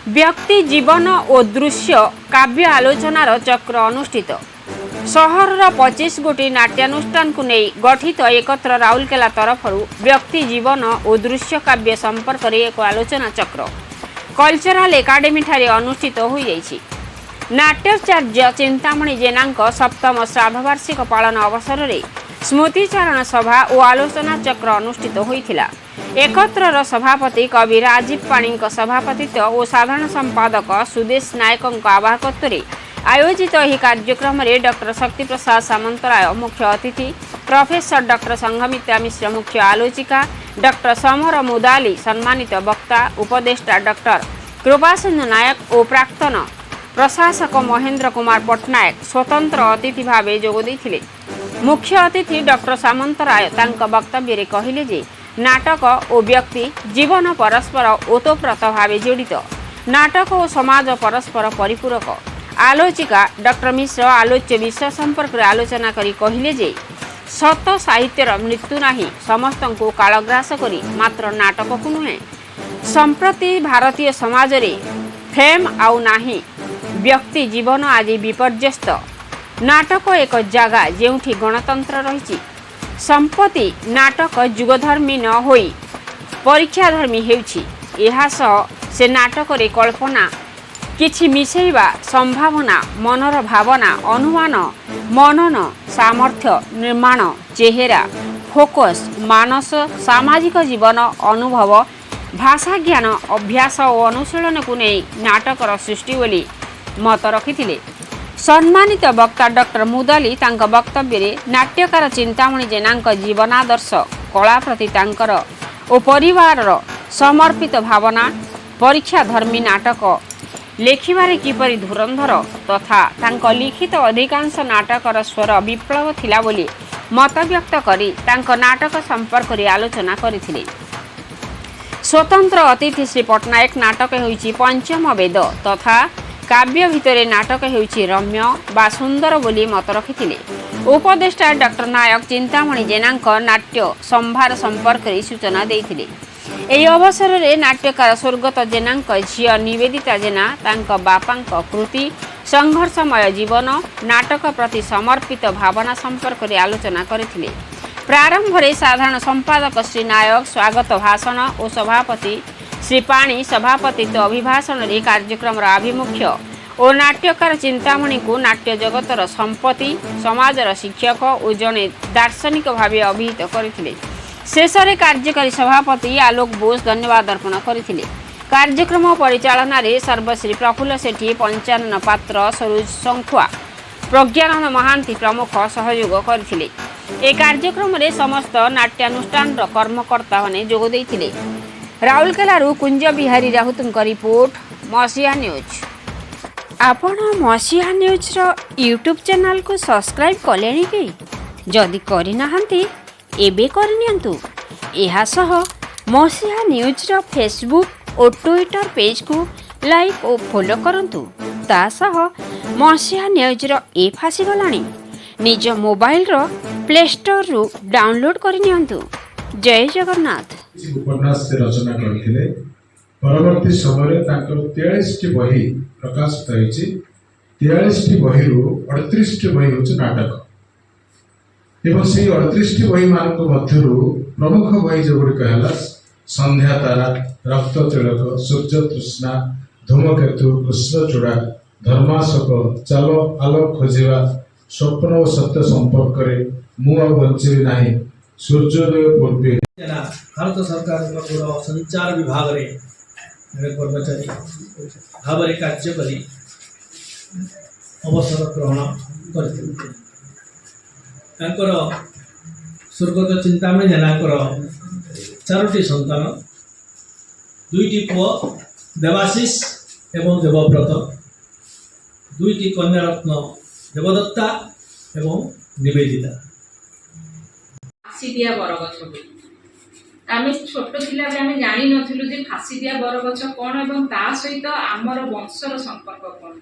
व्यक्ति जीवन और दृश्य काव्य आलोचनार चक्र अनुष्ठित सहर 25 गोटी नाट्यानुष्ठान को नहीं गठित एकत्र राउरकेला तरफ व्यक्ति जीवन और दृश्य काव्य संपर्क में एक आलोचना चक्र कल्चरल एकाडेमी ठारे अनुष्ठित हो जाइछि। नाट्याचार्य चिंतामणि जेना सप्तम श्राद्धवार्षिक पालन अवसर में स्मृतिचारण सभा और आलोचना चक्र अनुष्ठित होइथिला। एकत्रर सभापति कवि राजीव पाणी सभापतित्व और साधारण संपादक सुदेश नायक आवाहकत्व आयोजित यह कार्यक्रम में डॉक्टर शक्ति प्रसाद सामंतराय मुख्य अतिथि, प्रोफेसर डॉक्टर संघमित्रा मिश्र मुख्य आलोचिका, डॉक्टर समर मुदाली सम्मानित वक्ता, उपदेष्टा डॉक्टर कृपासिंधु नायक और प्राक्तन प्रशासक महेंद्र कुमार पट्टनायक स्वतंत्र अतिथि भाव जोगदे। मुख्य अतिथि डॉक्टर सामंतराय वक्तव्य कहले जे नाटक और व्यक्ति जीवन परस्पर ओतप्रोत भाव जड़ित, नाटक और समाज परस्पर परिपूरक। आलोचिका डॉक्टर मिश्र आलोच्य विषय संपर्क में आलोचना करी कहले जे सत साहित्यर मृत्यु नाही, समस्त को कालग्रास करी मात्र नाटक को नुहे। संप्रति भारतीय समाज रे फेम आउ नाही, व्यक्ति जीवन आज विपर्यस्त। नाटक एक जगह जेउठी गणतंत्र रही, संपत्ति नाटक जुगधर्मी न होई परीक्षाधर्मी हेउछि। एहा सह से नाटक रे कल्पना किछि मिसेइबा संभावना, मनर भावना, अनुमान, मनन, सामर्थ्य, निर्माण, चेहरा, फोकस, मानस, सामाजिक जीवन, अनुभव, भाषा ज्ञान, अभ्यास और अनुशीलन को नहीं नाटकर सृष्टि बोली मत रखिथिले। सम्मानित वक्ता डॉक्टर मुदाली तांका वक्तव्य रे नाट्यकार चिंतामणि जेना जीवनादर्श, कला प्रति तांकर और परिवार समर्पित भावना, परीक्षाधर्मी नाटक लेखिबारे किपरि धुरंधर तथा तांका लिखित अधिकांश नाटकर स्वर विप्लव थिला बोली मत व्यक्त करी तांका नाटक संपर्क रे आलोचना करिथिले। स्वतंत्र अतिथि श्री पट्टनायक नाटक होइछि पंचम वेद तथा काव्य भितरे नाटक होइछि रम्य बा सुंदर बोली मत रखिथिले। उपदेष्टा डॉक्टर नायक चिंतामणि जेना नाट्य संभार संपर्क रे सूचना देइथिले। एही अवसर में नाट्यकार स्वर्गत जेना झिया निवेदिता जेना तांका बापांक कृति संघर्षमय जीवन नाटक प्रति समर्पित भावना संपर्क में आलोचना करथिले। प्रारंभ में साधारण संपादक श्री नायक स्वागत भाषण और सभापति श्री पाणी सभापतित्व अभिभाषण रे कार्यक्रम आभिमुख्य और नाट्यकार चिंतामणि को नाट्य जगतर संपत्ति समाजर शिक्षक और जड़े दार्शनिक भाव अभिहित करथिले। शेष में कार्यकारी सभापति आलोक बोस धन्यवाद अर्पण करथिले। कार्यक्रम परिचालना रे सर्वश्री प्रफुल्ल सेठी, पंचानन पात्र, सरोज संखुआ, प्रज्ञानंद महांती प्रमुख सहयोग करथिले। ए कार्यक्रम रे समस्त नाट्यानुष्ठान कर्मकर्ता माने जोग देइथिले। राउरकेला कुंज बिहारी राउतଙ୍କ रिपोर्ट मसीहा न्यूज। आपण मसीहा न्यूज रो यूट्यूब चैनल को सब्सक्राइब कलेनी कि? जदि करि नाहंती एबे करनियंतु। एहा सह मसीहा न्यूज रो फेसबुक और ट्विटर पेज को लाइक और फॉलो करंतु। ता सह मसीहा न्यूज रो ऐप आसी गलानी, निज मोबाइल रो प्ले स्टोर रु डाउनलोड करनियंतु। जय जगन्नाथ। उपन्यास से रचना करथिले। परवर्ती समय तांकर 43 टी बही प्रकाशित होईछि। 43 टी बही रु 38 टी बही होछि नाटक एवं से 38 टी बही मानक मध्यरु प्रमुख बही जोगुड़िक है संध्या तारा, रक्त तिलक, सूर्य तृष्णा, धूमकेतु, कृष्णचूड़ा, धर्माशोक, चालो आलोक खोजिबा, स्वप्न और सत्य संपर्क रे मु आ बंचिबी नाही, सूर्योदय पूर्वे। भारत सरकार संचार विभाग रे कर्मचारी भाव कार्य करी अवसर ग्रहण करथिले। तांकर स्वर्गत चिंतामणि जेनाकर 4टी संतान, 2टी पुआ देवाशीष एवं देवव्रत, 2टी कन्या रत्न देवदत्ता एवं निवेदिता। फाँसी दिया बरगछ आम छोट थिला आम जानी नथिलु जे फाँसी दिया बरगछ कौन एवं ता सहित आमर वंशर संपर्क कौन।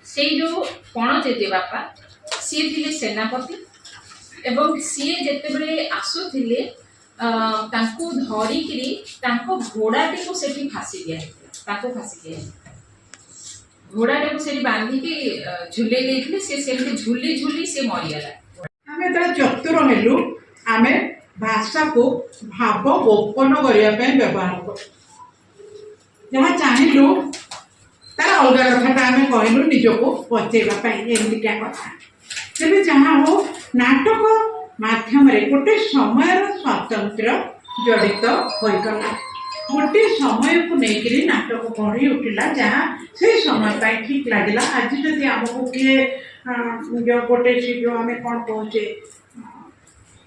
से जो पण जेजे बापा सी थिले सेनापति एवं सी जेतेबेले आसुथिले तांको धरिकिरी तांको घोड़ाटी को सेठी फाँसी दिया ତାକୁ ଫାଶୀ ଦିଆଯିବ। ଘୋଡ଼ାଟାକୁ ସେଠି ବାନ୍ଧିକି ଝୁଲେଇ ଦେଇଥିଲେ, ସେ ସେମିତି ଝୁଲି ଝୁଲି ସେ ମରିଗଲା। ଆମେ ଯେତେବେଳେ ଚତୁର ହେଲୁ ଆମେ ଭାଷାକୁ ଭାବ ଗୋପନ କରିବା ପାଇଁ ବ୍ୟବହାର କରୁ। ଯାହା ଚାହିଁଲୁ ତାର ଅଲଗା କଥାଟା ଆମେ କହିଲୁ ନିଜକୁ ବଞ୍ଚେଇବା ପାଇଁ, ଏମିତିକା କଥା। ତେବେ ଯାହା ହଉ ନାଟକ ମାଧ୍ୟମରେ ଗୋଟେ ସମୟର ସ୍ୱାତନ୍ତ୍ର୍ୟ ଜଡ଼ିତ ହୋଇଗଲା। ଗୋଟେ ସମୟକୁ ନେଇକରି ନାଟକ ଗଢ଼ି ଉଠିଲା, ଯାହା ସେଇ ସମୟ ପାଇଁ ଠିକ୍ ଲାଗିଲା। ଆଜି ଯଦି ଆମକୁ କିଏ ଗୋଟେ ଯେଉଁ ଆମେ କ'ଣ କହୁଛେ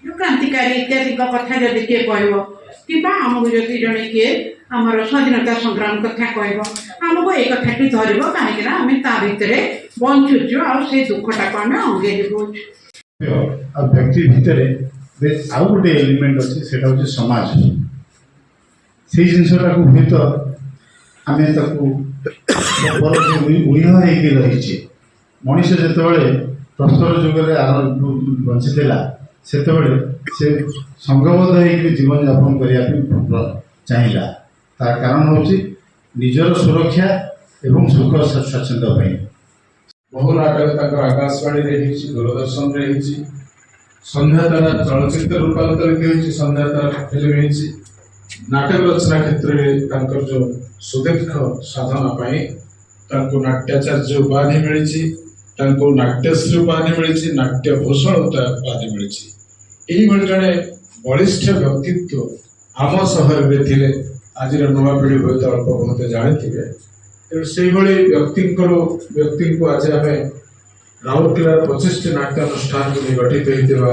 ଯେଉଁ କ୍ରାନ୍ତିକାରୀ ଇତ୍ୟାଦିଙ୍କ କଥା ଯଦି କିଏ କହିବ, କିମ୍ବା ଆମକୁ ଯଦି ଜଣେ କିଏ ଆମର ସ୍ୱାଧୀନତା ସଂଗ୍ରାମ କଥା କହିବ, ଆମକୁ ଏଇ କଥାଟି ଧରିବ, କାହିଁକିନା ଆମେ ତା ଭିତରେ ବଞ୍ଚୁଛୁ ଆଉ ସେଇ ଦୁଃଖଟାକୁ ଆମେ ଅଙ୍ଗେଇ ଦେଉଛୁ। ଆଉ ବ୍ୟକ୍ତି ଭିତରେ ଆଉ ଗୋଟେ ଏଲିମେଣ୍ଟ ଅଛି, ସେଇଟା ହେଉଛି ସମାଜ। ସେଇ ଜିନିଷଟାକୁ ହୁଏତ ଆମେ ତାକୁ ଉଣିହ ହେଇକି ରହିଛେ। ମଣିଷ ଯେତେବେଳେ ପ୍ରସ୍ତର ଯୁଗରେ ବଞ୍ଚିଥିଲା, ସେତେବେଳେ ସେ ସଂଘବଦ୍ଧ ହେଇକି ଜୀବନଯାପନ କରିବା ପାଇଁ ଚାହିଁଲା। ତାର କାରଣ ହେଉଛି ନିଜର ସୁରକ୍ଷା ଏବଂ ସୁଖ ସ୍ୱାଚ୍ଛନ୍ଦ୍ୟ ପାଇଁ। ବହୁ ନାଟକ ତାଙ୍କର ଆକାଶବାଣୀରେ ହେଇଛି, ଦୂରଦର୍ଶନରେ ହେଇଛି, ସନ୍ଧ୍ୟାତାରା ଚଳଚ୍ଚିତ୍ର ରୂପାନ୍ତରିତ ହେଇଛି, ସନ୍ଧ୍ୟାତାରା ଫିଲ୍ମ ହେଇଛି। ନାଟକ ରଚନା କ୍ଷେତ୍ରରେ ତାଙ୍କର ଯେଉଁ ସୁଦୀର୍ଘ ସାଧନା ପାଇଁ ତାଙ୍କୁ ନାଟ୍ୟାଚାର୍ଯ୍ୟ ଉପାଧି ମିଳିଛି, ତାଙ୍କୁ ନାଟ୍ୟଶ୍ରୀ ଉପାଧି ମିଳିଛି, ନାଟ୍ୟଭୂଷଣ ଉପାଧି ମିଳିଛି। ଏଇଭଳି ଜଣେ ବଳିଷ୍ଠ ବ୍ୟକ୍ତିତ୍ୱ ଆମ ସହରରେ ଥିଲେ। ଆଜିର ନୂଆ ପିଢ଼ି ହୁଏତ ଅଳ୍ପ ବହୁତ ଜାଣିଥିବେ। ତେଣୁ ସେଇଭଳି ବ୍ୟକ୍ତିଙ୍କୁ ଆଜି ଆମେ ରାଉରକେଲାର 25ଟି ନାଟ୍ୟାନୁଷ୍ଠାନକୁ ନେଇ ଗଠିତ ହୋଇଥିବା